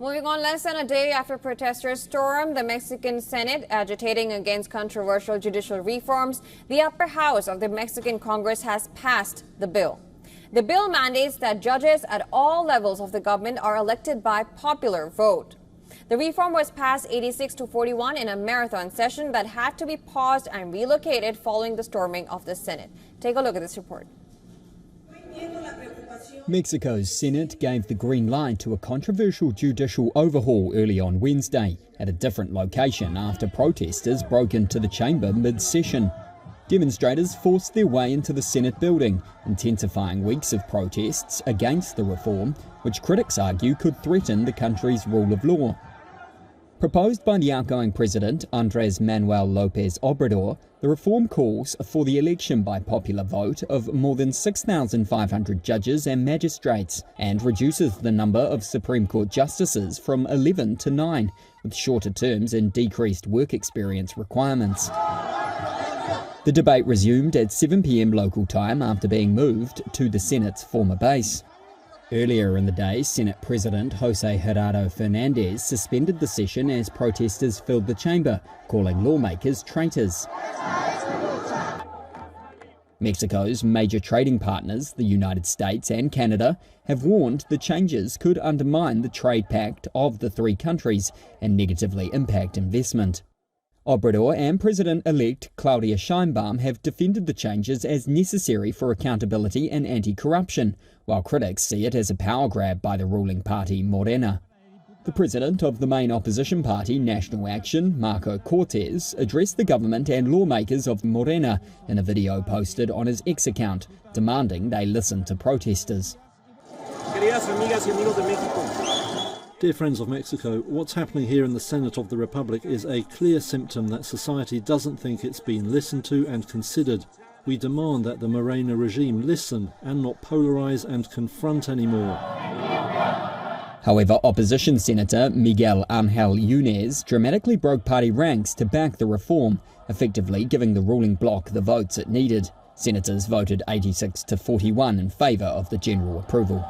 Moving on, less than a day after protesters stormed the Mexican Senate agitating against controversial judicial reforms, the upper house of the Mexican Congress has passed the bill. The bill mandates that judges at all levels of the government are elected by popular vote. The reform was passed 86-41 in a marathon session that had to be paused and relocated following the storming of the Senate. Take a look at this report. Mexico's Senate gave the green light to a controversial judicial overhaul early on Wednesday at a different location after protesters broke into the chamber mid-session. Demonstrators forced their way into the Senate building, intensifying weeks of protests against the reform, which critics argue could threaten the country's rule of law. Proposed by the outgoing president, Andrés Manuel López Obrador, the reform calls for the election by popular vote of more than 6,500 judges and magistrates and reduces the number of Supreme Court justices from 11 to 9, with shorter terms and decreased work experience requirements. The debate resumed at 7 p.m. local time after being moved to the Senate's former base. Earlier in the day, Senate President José Gerardo Fernández suspended the session as protesters filled the chamber, calling lawmakers traitors. Mexico's major trading partners, the United States and Canada, have warned the changes could undermine the trade pact of the three countries and negatively impact investment. Obrador and President-elect Claudia Sheinbaum have defended the changes as necessary for accountability and anti-corruption, while critics see it as a power grab by the ruling party Morena. The president of the main opposition party, National Action, Marco Cortés, addressed the government and lawmakers of Morena in a video posted on his X account, demanding they listen to protesters. Dear friends of Mexico, what's happening here in the Senate of the Republic is a clear symptom that society doesn't think it's been listened to and considered. We demand that the Morena regime listen and not polarize and confront anymore. However, opposition Senator Miguel Ángel Yunes dramatically broke party ranks to back the reform, effectively giving the ruling bloc the votes it needed. Senators voted 86-41 in favour of the general approval.